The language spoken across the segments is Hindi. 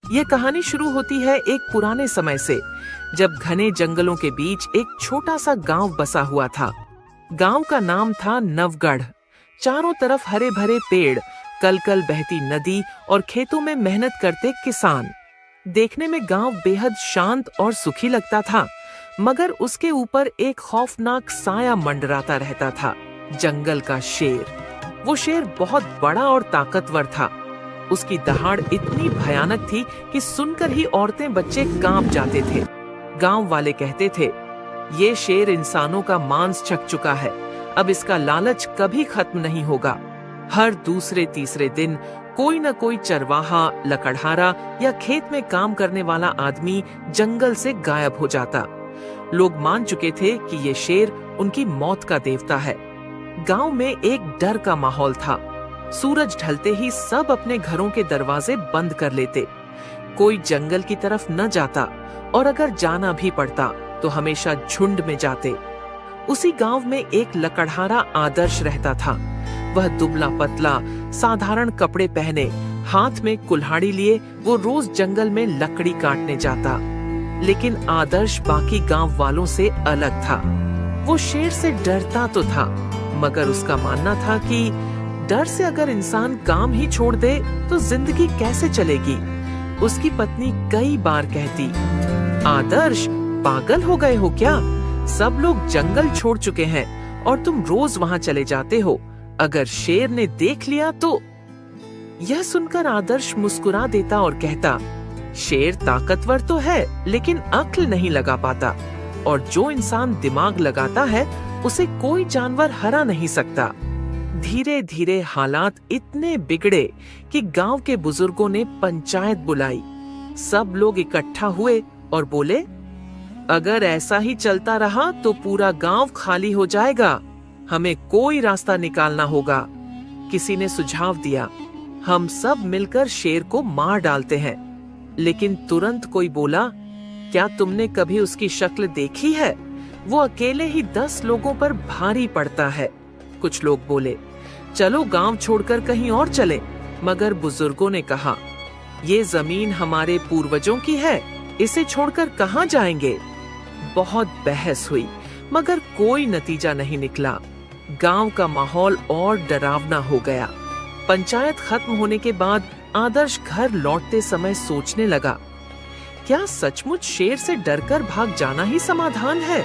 ये कहानी शुरू होती है एक पुराने समय से, जब घने जंगलों के बीच एक छोटा सा गांव बसा हुआ था। गांव का नाम था नवगढ़। चारों तरफ हरे भरे पेड़, कल कल बहती नदी और खेतों में मेहनत करते किसान। देखने में गांव बेहद शांत और सुखी लगता था, मगर उसके ऊपर एक खौफनाक साया मंडराता रहता था, जंगल का शेर। वो शेर बहुत बड़ा और ताकतवर था। उसकी दहाड़ इतनी भयानक थी कि सुनकर ही औरतें बच्चे कांप जाते थे। गांव वाले कहते थे, ये शेर इंसानों का मांस चख चुका है, अब इसका लालच कभी खत्म नहीं होगा। हर दूसरे तीसरे दिन कोई न कोई चरवाहा, लकड़हारा या खेत में काम करने वाला आदमी जंगल से गायब हो जाता। लोग मान चुके थे कि ये शेर उनकी मौत का देवता है। गांव में एक डर का माहौल था। सूरज ढलते ही सब अपने घरों के दरवाजे बंद कर लेते। कोई जंगल की तरफ न जाता, और अगर जाना भी पड़ता तो हमेशा झुंड में जाते। उसी गांव में एक लकड़हारा आदर्श रहता था। वह दुबला पतला, साधारण कपड़े पहने, हाथ में कुल्हाड़ी लिए वो रोज जंगल में लकड़ी काटने जाता। लेकिन आदर्श बाकी गांव वालों से अलग था। वो शेर से डरता तो था, मगर उसका मानना था कि डर से अगर इंसान काम ही छोड़ दे तो जिंदगी कैसे चलेगी। उसकी पत्नी कई बार कहती, आदर्श, पागल हो गए हो क्या? सब लोग जंगल छोड़ चुके हैं और तुम रोज वहां चले जाते हो। अगर शेर ने देख लिया तो। यह सुनकर आदर्श मुस्कुरा देता और कहता, शेर ताकतवर तो है, लेकिन अक्ल नहीं लगा पाता, और जो इंसान दिमाग लगाता है उसे कोई जानवर हरा नहीं सकता। धीरे धीरे हालात इतने बिगड़े कि गांव के बुजुर्गों ने पंचायत बुलाई। सब लोग इकट्ठा हुए और बोले, अगर ऐसा ही चलता रहा तो पूरा गांव खाली हो जाएगा। हमें कोई रास्ता निकालना होगा। किसी ने सुझाव दिया, हम सब मिलकर शेर को मार डालते हैं। लेकिन तुरंत कोई बोला, क्या तुमने कभी उसकी शक्ल देखी है? वो अकेले ही 10 लोगों पर भारी पड़ता है। कुछ लोग बोले, चलो गांव छोड़कर कहीं और चलें। मगर बुजुर्गों ने कहा, ये जमीन हमारे पूर्वजों की है, इसे छोड़कर कहां जाएंगे? बहुत बहस हुई, मगर कोई नतीजा नहीं निकला। गांव का माहौल और डरावना हो गया। पंचायत खत्म होने के बाद आदर्श घर लौटते समय सोचने लगा, क्या सचमुच शेर से डरकर भाग जाना ही समाधान है?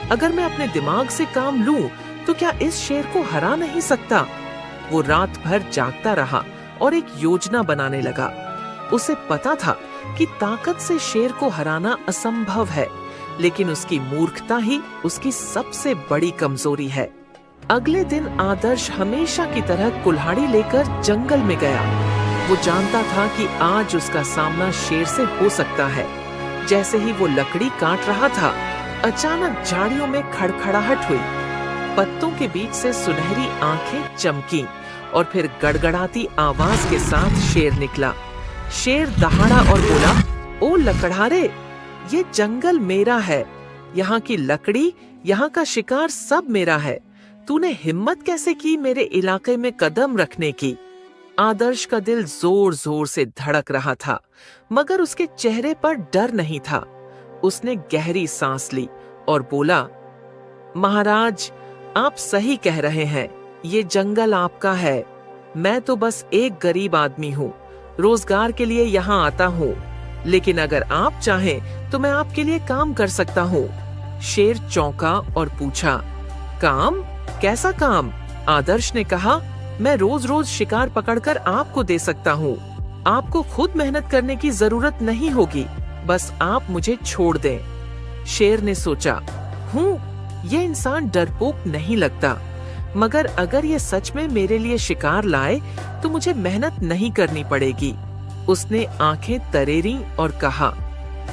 अगर मैं अपने दिमाग से काम लूं तो क्या इस शेर को हरा नहीं सकता? वो रात भर जागता रहा और एक योजना बनाने लगा। उसे पता था कि ताकत से शेर को हराना असंभव है, लेकिन उसकी मूर्खता ही उसकी सबसे बड़ी कमजोरी है। अगले दिन आदर्श हमेशा की तरह कुल्हाड़ी लेकर जंगल में गया। वो जानता था कि आज उसका सामना शेर से हो सकता है। जैसे ही वो लकड़ी काट रहा था, अचानक झाड़ियों में खड़खड़ाहट हुई। पत्तों के बीच से सुनहरी आंखें चमकी और फिर गड़गड़ाती आवाज के साथ शेर निकला। शेर दहाड़ा और बोला, ओ लकड़हारे, ये जंगल मेरा है। यहाँ की लकड़ी, यहाँ का शिकार सब मेरा है। तूने हिम्मत कैसे की मेरे इलाके में कदम रखने की? आदर्श का दिल जोर जोर से धड़क रहा था, मगर उसके चेहरे पर डर नहीं था। उसने गहरी सांस ली और बोला, महाराज, आप सही कह रहे हैं, ये जंगल आपका है। मैं तो बस एक गरीब आदमी हूँ, रोजगार के लिए यहाँ आता हूँ। लेकिन अगर आप चाहें तो मैं आपके लिए काम कर सकता हूँ। शेर चौंका और पूछा, काम? कैसा काम? आदर्श ने कहा, मैं रोज रोज शिकार पकड़कर आपको दे सकता हूँ। आपको खुद मेहनत करने की जरूरत नहीं होगी, बस आप मुझे छोड़ दें। शेर ने सोचा, ये इंसान डरपोक नहीं लगता, मगर अगर ये सच में मेरे लिए शिकार लाए तो मुझे मेहनत नहीं करनी पड़ेगी। उसने आंखें तरेरी और कहा,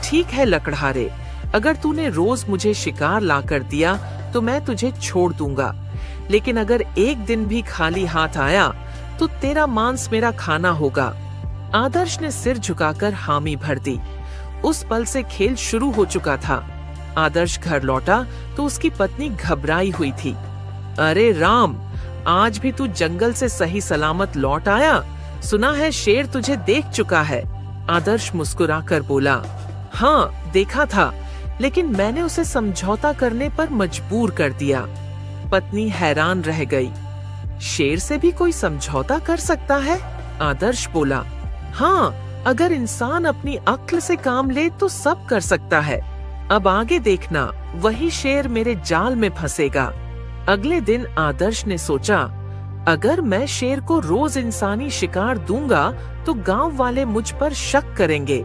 ठीक है लकड़हारे, अगर तूने रोज मुझे शिकार लाकर दिया तो मैं तुझे छोड़ दूंगा। लेकिन अगर एक दिन भी खाली हाथ आया तो तेरा मांस मेरा खाना होगा। आदर्श ने सिर झुकाकर हामी भर दी। उस पल से खेल शुरू हो चुका था। आदर्श घर लौटा तो उसकी पत्नी घबराई हुई थी। अरे राम, आज भी तू जंगल से सही सलामत लौट आया? सुना है शेर तुझे देख चुका है। आदर्श मुस्कुराकर बोला, हाँ देखा था, लेकिन मैंने उसे समझौता करने पर मजबूर कर दिया। पत्नी हैरान रह गई। शेर से भी कोई समझौता कर सकता है? आदर्श बोला, हाँ, अगर इंसान अपनी अक्ल से काम ले तो सब कर सकता है। अब आगे देखना, वही शेर मेरे जाल में फंसेगा। अगले दिन आदर्श ने सोचा, अगर मैं शेर को रोज इंसानी शिकार दूंगा तो गांव वाले मुझ पर शक करेंगे।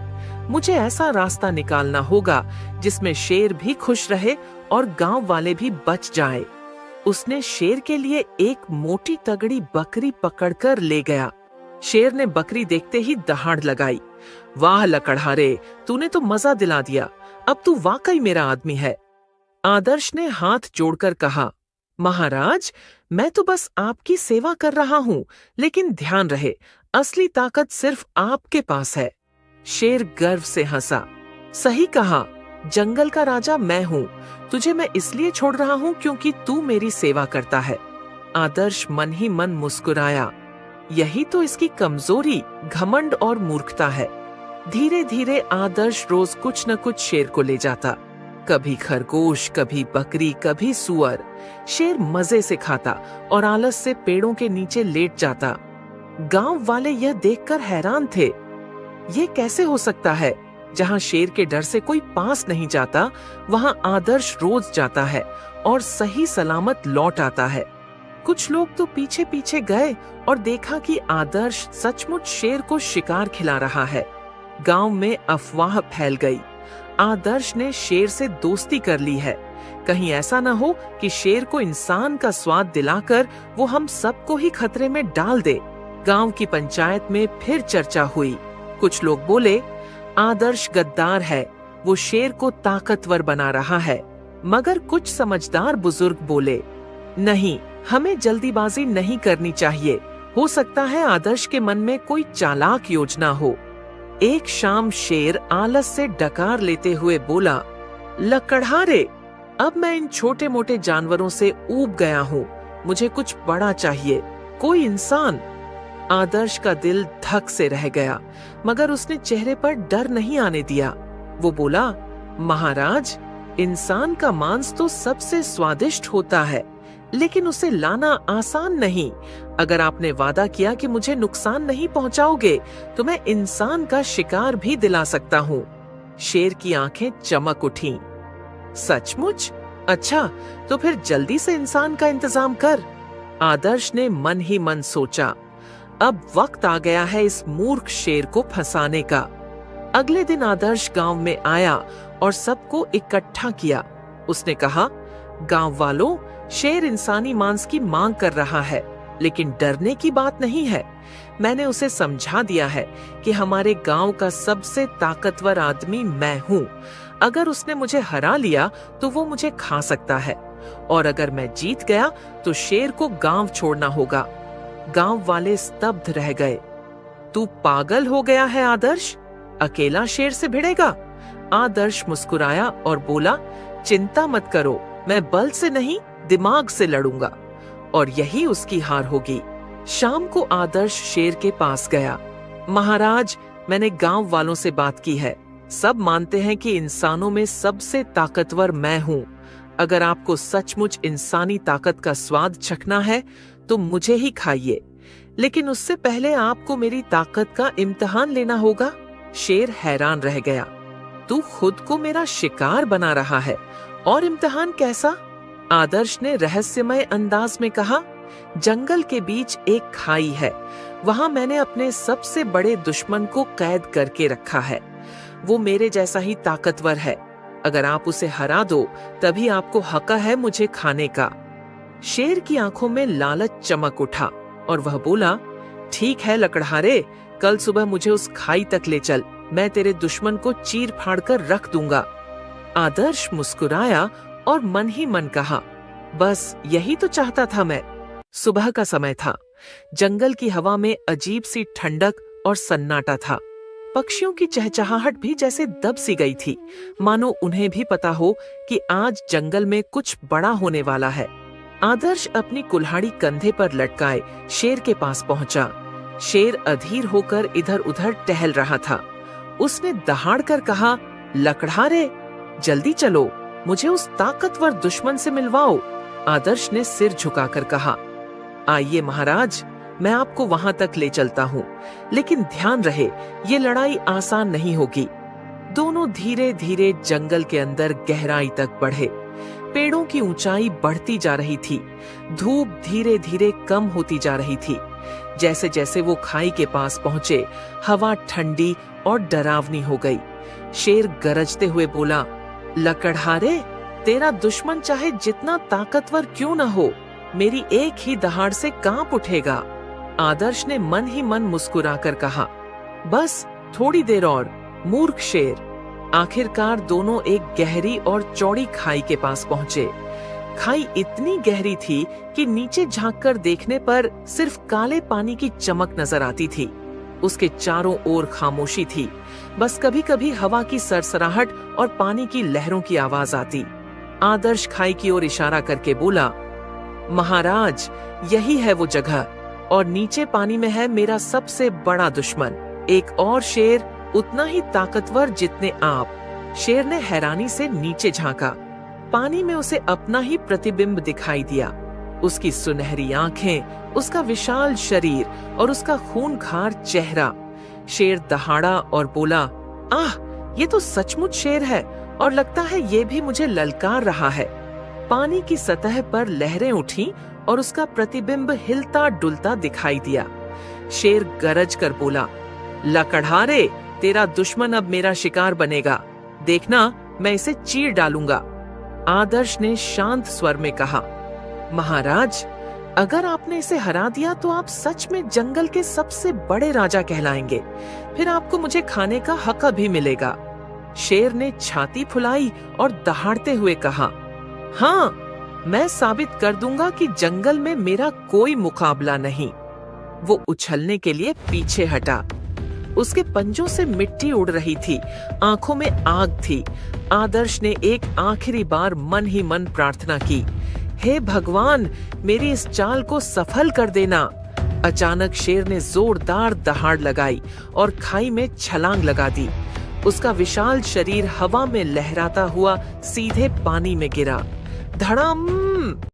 मुझे ऐसा रास्ता निकालना होगा जिसमें शेर भी खुश रहे और गांव वाले भी बच जाएं। उसने शेर के लिए एक मोटी तगड़ी बकरी पकड़कर ले गया। शेर ने बकरी देखते ही दहाड़ लगाई। वाह लकड़हारे, तूने तो मजा दिला दिया, अब तू वाकई मेरा आदमी है। आदर्श ने हाथ जोड़कर कहा, महाराज, मैं तो बस आपकी सेवा कर रहा हूँ, लेकिन ध्यान रहे, असली ताकत सिर्फ आपके पास है। शेर गर्व से हंसा, सही कहा, जंगल का राजा मैं हूँ। तुझे मैं इसलिए छोड़ रहा हूँ क्योंकि तू मेरी सेवा करता है। आदर्श मन ही मन मुस्कुराया। यही तो इसकी कमजोरी, घमंड और मूर्खता है। धीरे धीरे आदर्श रोज कुछ न कुछ शेर को ले जाता। कभी खरगोश, कभी बकरी, कभी सुअर। शेर मजे से खाता और आलस से पेड़ों के नीचे लेट जाता। गांव वाले यह देखकर हैरान थे। ये कैसे हो सकता है? जहां शेर के डर से कोई पास नहीं जाता, वहां आदर्श रोज जाता है और सही सलामत लौट आता है। कुछ लोग तो पीछे पीछे गए और देखा कि आदर्श सचमुच शेर को शिकार खिला रहा है। गांव में अफवाह फैल गई, आदर्श ने शेर से दोस्ती कर ली है। कहीं ऐसा न हो कि शेर को इंसान का स्वाद दिलाकर वो हम सबको ही खतरे में डाल दे। गांव की पंचायत में फिर चर्चा हुई। कुछ लोग बोले, आदर्श गद्दार है, वो शेर को ताकतवर बना रहा है। मगर कुछ समझदार बुजुर्ग बोले, नहीं, हमें जल्दीबाजी नहीं करनी चाहिए। हो सकता है आदर्श के मन में कोई चालाक योजना हो। एक शाम शेर आलस से डकार लेते हुए बोला, लकड़हारे, अब मैं इन छोटे मोटे जानवरों से ऊब गया हूँ। मुझे कुछ बड़ा चाहिए, कोई इंसान। आदर्श का दिल धक से रह गया, मगर उसने चेहरे पर डर नहीं आने दिया। वो बोला, महाराज, इंसान का मांस तो सबसे स्वादिष्ट होता है, लेकिन उसे लाना आसान नहीं। अगर आपने वादा किया कि मुझे नुकसान नहीं पहुंचाओगे, तो मैं इंसान का शिकार भी दिला सकता हूँ। शेर की आंखें चमक उठीं। सचमुच? अच्छा, तो फिर जल्दी से इंसान का इंतजाम कर। आदर्श ने मन ही मन सोचा, अब वक्त आ गया है इस मूर्ख शेर को फंसाने का। अगले दिन आदर्श गांव में आया और सबको इकट्ठा किया। उसने कहा, गांव वालों, शेर इंसानी मांस की मांग कर रहा है, लेकिन डरने की बात नहीं है। मैंने उसे समझा दिया है कि हमारे गांव का सबसे ताकतवर आदमी मैं हूँ। अगर उसने मुझे हरा लिया तो वो मुझे खा सकता है, और अगर मैं जीत गया तो शेर को गांव छोड़ना होगा। गांव वाले स्तब्ध रह गए। तू पागल हो गया है आदर्श? अकेला शेर से भिड़ेगा? आदर्श मुस्कुराया और बोला, चिंता मत करो, मैं बल से नहीं, दिमाग से लड़ूंगा, और यही उसकी हार होगी। शाम को आदर्श शेर के पास गया। महाराज, मैंने गांव वालों से बात की है। सब मानते हैं कि इंसानों में सबसे ताकतवर मैं हूँ। अगर आपको सचमुच इंसानी ताकत का स्वाद चखना है तो मुझे ही खाइए, लेकिन उससे पहले आपको मेरी ताकत का इम्तिहान लेना होगा। शेर हैरान रह गया। तू खुद को मेरा शिकार बना रहा है, और इम्तिहान कैसा? आदर्श ने रहस्यमय अंदाज में कहा, जंगल के बीच एक खाई है, वहां मैंने अपने सबसे बड़े दुश्मन को कैद करके रखा है। वो मेरे जैसा ही ताकतवर है। अगर आप उसे हरा दो, तभी आपको हक है मुझे खाने का। शेर की आंखों में लालच चमक उठा और वह बोला, ठीक है लकड़हारे, कल सुबह मुझे उस खाई तक ले चल, मैं तेरे दुश्मन को चीर फाड़ कर रख दूंगा। आदर्श मुस्कुराया और मन ही मन कहा, बस यही तो चाहता था मैं। सुबह का समय था। जंगल की हवा में अजीब सी ठंडक और सन्नाटा था। पक्षियों की चहचहाहट भी जैसे दब सी गई थी, मानो उन्हें भी पता हो कि आज जंगल में कुछ बड़ा होने वाला है। आदर्श अपनी कुल्हाड़ी कंधे पर लटकाए शेर के पास पहुंचा। शेर अधीर होकर इधर उधर टहल रहा था। उसने दहाड़ कर कहा, लकड़हारे, जल्दी चलो, मुझे उस ताकतवर दुश्मन से मिलवाओ। आदर्श ने सिर झुकाकर कहा, आइए महाराज, मैं आपको वहां तक ले चलता हूँ, लेकिन ध्यान रहे ये लड़ाई आसान नहीं होगी। दोनों धीरे धीरे जंगल के अंदर गहराई तक बढ़े। पेड़ों की ऊंचाई बढ़ती जा रही थी, धूप धीरे धीरे कम होती जा रही थी। जैसे जैसे वो खाई के पास पहुंचे, हवा ठंडी और डरावनी हो गई। शेर गरजते हुए बोला, लकड़हारे, तेरा दुश्मन चाहे जितना ताकतवर क्यों न हो, मेरी एक ही दहाड़ से कांप उठेगा। आदर्श ने मन ही मन मुस्कुराकर कहा, बस थोड़ी देर और, मूर्ख शेर। आखिरकार दोनों एक गहरी और चौड़ी खाई के पास पहुंचे। खाई इतनी गहरी थी कि नीचे झांककर देखने पर सिर्फ काले पानी की चमक नजर आती थी। उसके चारों ओर खामोशी थी, बस कभी कभी हवा की सरसराहट और पानी की लहरों की आवाज आती। आदर्श खाई की ओर इशारा करके बोला, महाराज, यही है वो जगह, और नीचे पानी में है मेरा सबसे बड़ा दुश्मन, एक और शेर, उतना ही ताकतवर जितने आप। शेर ने हैरानी से नीचे झांका। पानी में उसे अपना ही प्रतिबिंब दिखाई दिया। उसकी सुनहरी आंखें, उसका विशाल शरीर और उसका खूंखार चेहरा। शेर दहाड़ा और बोला, आह, ये तो सचमुच शेर है, और लगता है ये भी मुझे ललकार रहा है। पानी की सतह पर लहरें उठी और उसका प्रतिबिंब हिलता डुलता दिखाई दिया। शेर गरज कर बोला, लकड़हारे, तेरा दुश्मन अब मेरा शिकार बनेगा, देखना मैं इसे चीर डालूंगा। आदर्श ने शांत स्वर में कहा, महाराज, अगर आपने इसे हरा दिया तो आप सच में जंगल के सबसे बड़े राजा कहलाएंगे, फिर आपको मुझे खाने का हक भी मिलेगा। शेर ने छाती फुलाई और दहाड़ते हुए कहा, हाँ, मैं साबित कर दूंगा कि जंगल में मेरा कोई मुकाबला नहीं। वो उछलने के लिए पीछे हटा। उसके पंजों से मिट्टी उड़ रही थी, आंखों में आग थी। आदर्श ने एक आखिरी बार मन ही मन प्रार्थना की, हे भगवान, मेरी इस चाल को सफल कर देना। अचानक शेर ने जोरदार दहाड़ लगाई और खाई में छलांग लगा दी। उसका विशाल शरीर हवा में लहराता हुआ सीधे पानी में गिरा। धड़ाम!